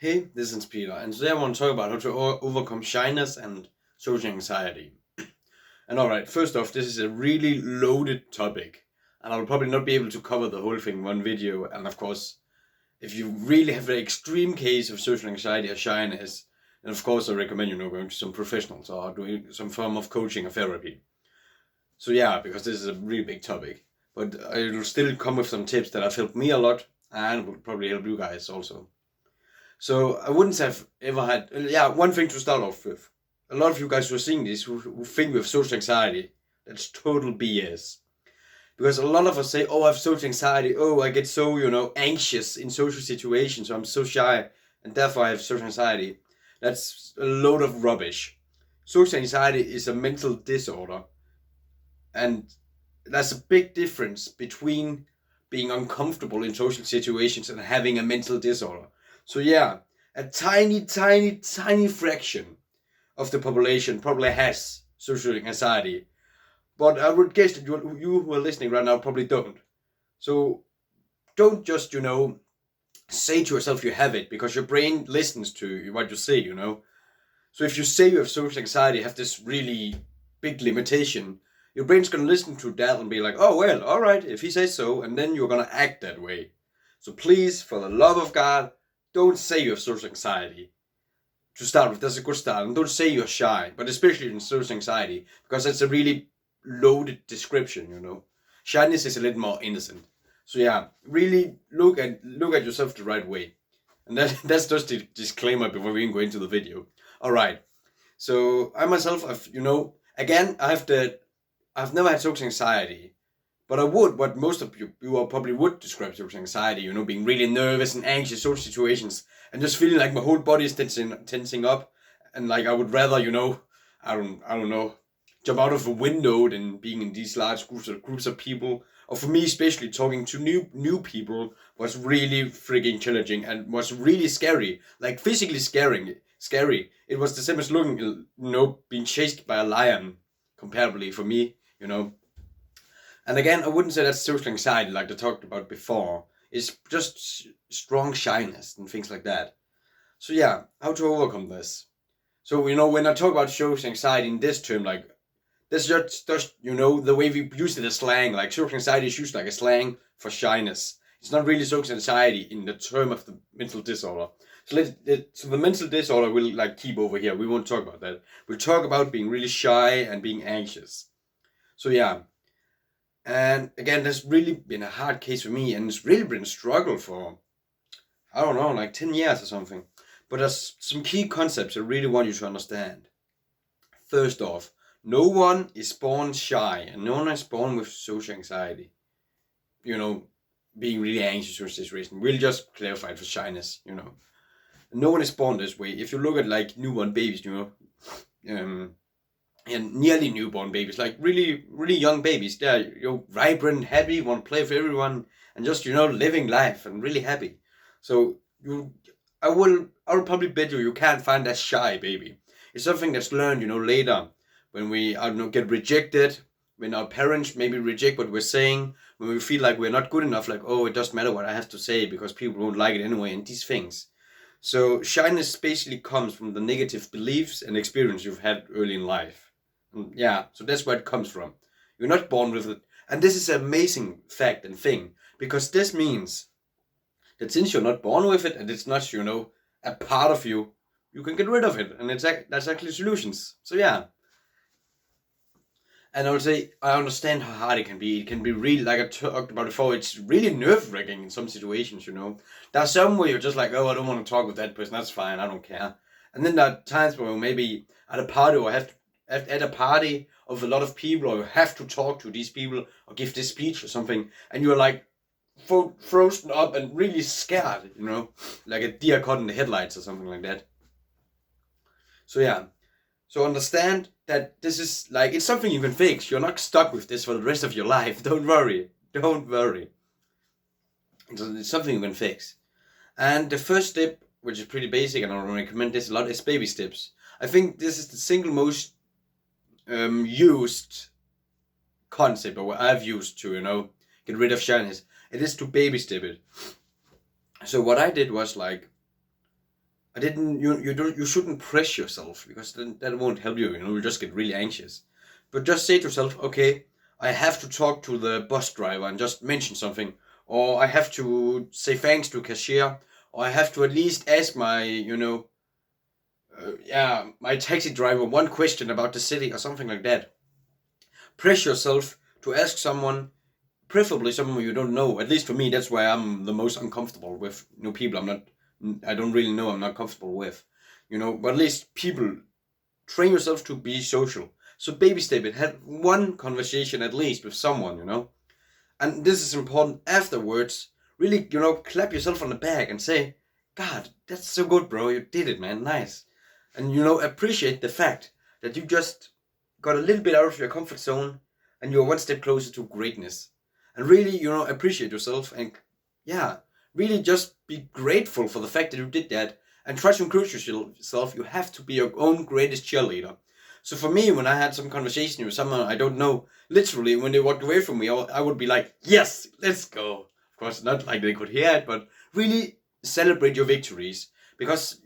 Hey, this is Hans-Peder, and today I want to talk about how to overcome shyness and social anxiety. And alright, first off, this is a really loaded topic, and I'll probably not be able to cover the whole thing in one video. And of course, if you really have an extreme case of social anxiety or shyness, then of course I recommend going to some professionals or doing some form of coaching or therapy. So yeah, because this is a really big topic, but it'll still come with some tips that have helped me a lot and will probably help you guys also. So I wouldn't have ever had. Yeah, one thing to start off with. A lot of you guys who are seeing this who think we have social anxiety. That's total BS. Because a lot of us say, "Oh, I have social anxiety. Oh, I get so anxious in social situations. So I'm so shy, and therefore I have social anxiety." That's a load of rubbish. Social anxiety is a mental disorder, and there's a big difference between being uncomfortable in social situations and having a mental disorder. So yeah, a tiny, tiny, tiny fraction of the population probably has social anxiety, but I would guess that you who are listening right now probably don't. So don't just say to yourself you have it, because your brain listens to what you say. So if you say you have social anxiety, have this really big limitation, your brain's gonna listen to that and be like, "Oh well, all right, if he says so," and then you're gonna act that way. So please, for the love of God, don't say you have social anxiety. To start with, that's a good start. And don't say you're shy, but especially in social anxiety, because that's a really loaded description. Shyness is a little more innocent. So yeah, really look at yourself the right way. And that's just the disclaimer before we even go into the video. Alright. So I myself again I've never had social anxiety. But I would, what most of you all probably would describe social anxiety, being really nervous and anxious social situations, and just feeling like my whole body is tensing up, and like I would rather, I don't know, jump out of a window than being in these large groups of people. Or for me, especially talking to new people was really freaking challenging and was really scary, like physically scary. It was the same as looking, being chased by a lion, comparably for me. And again, I wouldn't say that's social anxiety like I talked about before. It's just strong shyness and things like that. So yeah, how to overcome this? So when I talk about social anxiety in this term, like this just the way we use it as slang. Like social anxiety is used like a slang for shyness. It's not really social anxiety in the term of the mental disorder. So the mental disorder will like keep over here. We won't talk about that. We'll talk about being really shy and being anxious. So yeah, and again, that's really been a hard case for me, and it's really been a struggle for, I don't know, like 10 years or something. But there's some key concepts I really want you to understand. First off, no one is born shy, and no one is born with social anxiety. You know, being really anxious for a situation. We'll just clarify it for shyness. No one is born this way. If you look at like newborn babies, um, and nearly newborn babies, like really, really young babies. They're vibrant, happy, want to play with everyone, and just living life and really happy. So I will probably bet you can't find that shy baby. It's something that's learned, later when we I don't know get rejected, when our parents maybe reject what we're saying, when we feel like we're not good enough, like oh it doesn't matter what I have to say because people won't like it anyway, and these things. So shyness basically comes from the negative beliefs and experience you've had early in life. Yeah, so that's where it comes from. You're not born with it. And this is an amazing fact and thing, because this means that since you're not born with it and it's not, a part of you, you can get rid of it. And that's actually solutions. So yeah. And I would say I understand how hard it can be. It can be really, like I talked about before, it's really nerve wracking in some situations. There's some where you're just like, oh, I don't want to talk with that person. That's fine. I don't care. And then there are times where maybe at a party or at a party of a lot of people, or you have to talk to these people or give this speech or something, and you're like frozen up and really scared, like a deer caught in the headlights or something like that. So yeah. So understand that this is like it's something you can fix. You're not stuck with this for the rest of your life. Don't worry. Don't worry. It's something you can fix. And the first step, which is pretty basic, and I recommend this a lot, is baby steps. I think this is the single most used concept, or what I've used to, get rid of shyness. It is to baby step it. So what I did was like I didn't. You shouldn't press yourself, because then that won't help you. You'll just get really anxious. But just say to yourself, okay, I have to talk to the bus driver and just mention something, or I have to say thanks to cashier, or I have to at least ask my my taxi driver one question about the city or something like that. Press yourself to ask someone, preferably someone you don't know. At least for me, that's why I'm the most uncomfortable with people. I don't really know. I'm not comfortable with, But at least people, train yourself to be social. So baby step it. Have one conversation at least with someone. And this is important afterwards. Really, clap yourself on the back and say, God, that's so good, bro. You did it, man. Nice. And, appreciate the fact that you just got a little bit out of your comfort zone and you're one step closer to greatness. And really, appreciate yourself and, yeah, really just be grateful for the fact that you did that and try to encourage yourself. You have to be your own greatest cheerleader. So for me, when I had some conversation with someone I don't know, literally, when they walked away from me, I would be like, yes, let's go. Of course, not like they could hear it, but really celebrate your victories. Because,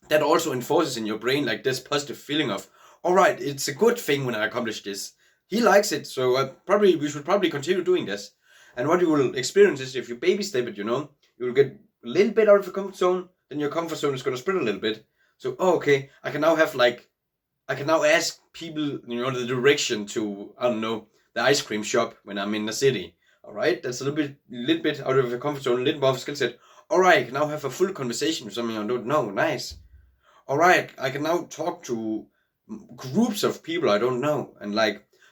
that also enforces in your brain like this positive feeling of, all right, it's a good thing when I accomplish this. He likes it, so we should probably continue doing this. And what you will experience is, if you baby step it, you will get a little bit out of your comfort zone, then your comfort zone is going to spread a little bit. So, okay, I can now ask people, the direction to, I don't know, the ice cream shop when I'm in the city. All right, that's a little bit out of your comfort zone, a little more of a skill set. All right, I can now have a full conversation with someone I don't know. Nice. All right, I can now talk to groups of people I don't know, and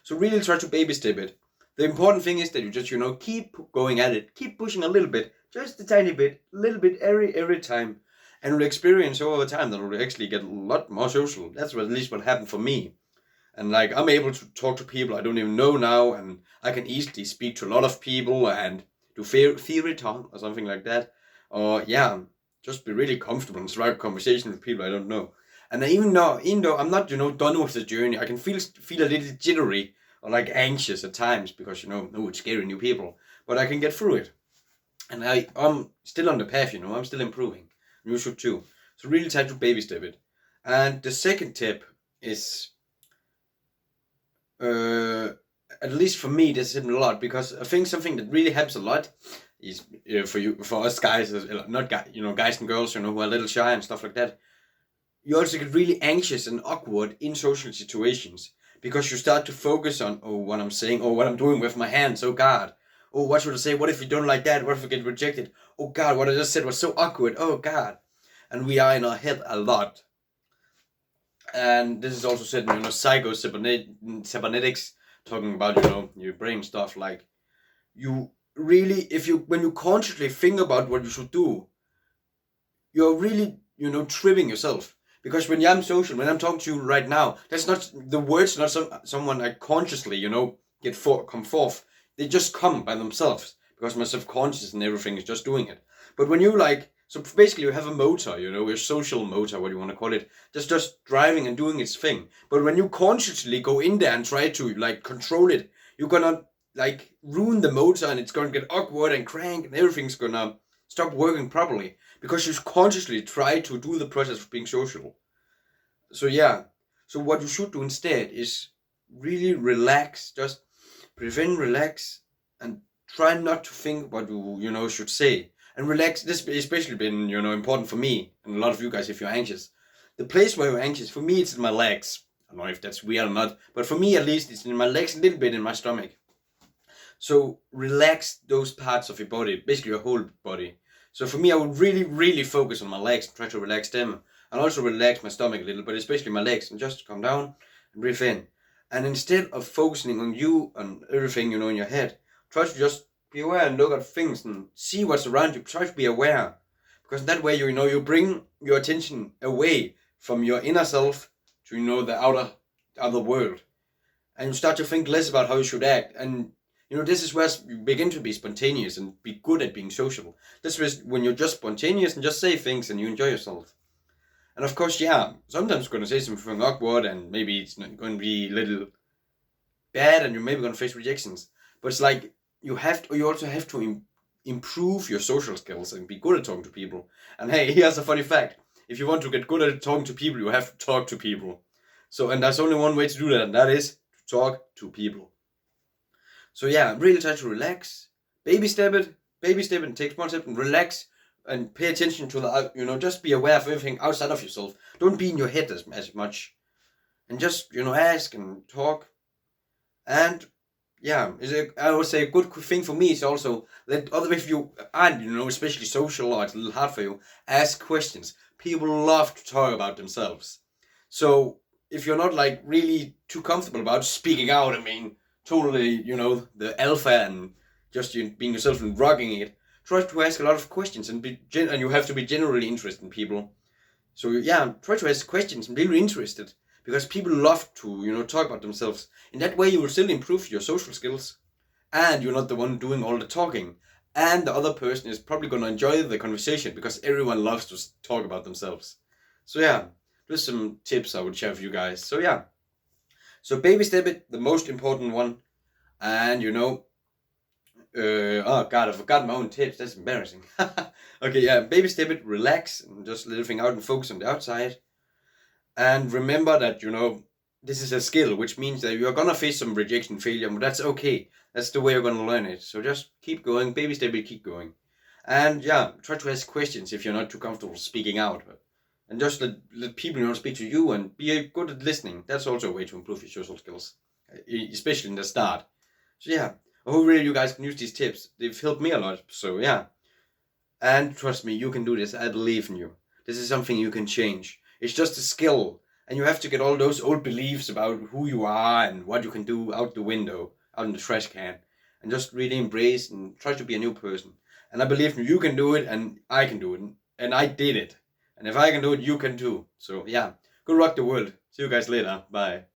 so really try to baby step it. The important thing is that you just keep going at it, keep pushing a little bit, just a tiny bit, a little bit every time, and you'll experience over time that will actually get a lot more social. That's at least what happened for me. And I'm able to talk to people I don't even know now, and I can easily speak to a lot of people and do theory talk or something like that. Or just be really comfortable and strike conversation with people I don't know. And even though I'm not done with the journey, I can feel a little jittery or anxious at times because it's scary new people. But I can get through it, and I'm still on the path. I'm still improving. You should too. So really try to baby step it. And the second tip is, at least for me, this helped a lot, because I think something that really helps a lot is for us guys, not guys and girls, who are a little shy and stuff like that. You also get really anxious and awkward in social situations because you start to focus on, oh, what I'm saying, or what I'm doing with my hands. Oh God, oh, what should I say? What if you don't like that? What if I get rejected? Oh God, what I just said was so awkward. Oh God, and we are in our head a lot. And this is also said in cybernetics, talking about your brain stuff. You really, when you consciously think about what you should do, you're really tripping yourself. Because when I'm social, when I'm talking to you right now, that's not the words, not someone I consciously come forth. They just come by themselves because my subconscious and everything is just doing it. But when you so basically you have a motor, a social motor, what you want to call it, just driving and doing its thing. But when you consciously go in there and try to control it, you're gonna ruin the motor, and it's gonna get awkward and crank, and everything's gonna stop working properly because you consciously try to do the process of being social. So so what you should do instead is really relax, just prevent, relax, and try not to think what you should say. And relax. This has especially been important for me and a lot of you guys if you're anxious. The place where you're anxious, for me, it's in my legs. I don't know if that's weird or not, but for me at least, it's in my legs, a little bit in my stomach. So relax those parts of your body, basically your whole body. So for me, I would really, really focus on my legs and try to relax them. And also relax my stomach a little, but especially my legs, and just calm down and breathe in. And instead of focusing on you and everything in your head, try to just be aware and look at things and see what's around you. Try to be aware, because that way you bring your attention away from your inner self to the other world, and you start to think less about how you should act. And this is where you begin to be spontaneous and be good at being social. This is when you're just spontaneous and just say things and you enjoy yourself. And of course, sometimes you're going to say something awkward, and maybe it's not going to be a little bad, and you're maybe going to face rejections. But it's you also have to improve your social skills and be good at talking to people. And hey, here's a funny fact. If you want to get good at talking to people, you have to talk to people. So, and there's only one way to do that, and that is to talk to people. So yeah, really try to relax, baby step it, and take one step and relax and pay attention to the, just be aware of everything outside of yourself. Don't be in your head as much. And just, ask and talk. And yeah, I would say a good thing for me is also let other, if you aren't, especially social or it's a little hard for you, ask questions. People love to talk about themselves. So if you're not like really too comfortable about speaking out, I mean, totally, the alpha and just being yourself and rocking it, try to ask a lot of questions and and you have to be generally interested in people. So yeah, try to ask questions and be really interested because people love to, talk about themselves. In that way, you will still improve your social skills and you're not the one doing all the talking. And the other person is probably going to enjoy the conversation because everyone loves to talk about themselves. So yeah, there's some tips I would share with you guys. So yeah, so baby step it, the most important one. And oh god, I forgot my own tips. That's embarrassing. Okay, yeah, baby step it, relax, and just let everything out and focus on the outside. And remember that this is a skill, which means that you're gonna face some rejection, failure, but that's okay. That's the way you're gonna learn it. So just keep going, baby step it, keep going. And yeah, try to ask questions if you're not too comfortable speaking out. And just let people speak to you and be good at listening. That's also a way to improve your social skills, especially in the start. So yeah, I hope really you guys can use these tips. They've helped me a lot. So yeah. And trust me, you can do this. I believe in you. This is something you can change. It's just a skill. And you have to get all those old beliefs about who you are and what you can do out the window, out in the trash can. And just really embrace and try to be a new person. And I believe you can do it and I can do it. And I did it. And if I can do it, you can too. So yeah, go rock the world. See you guys later. Bye.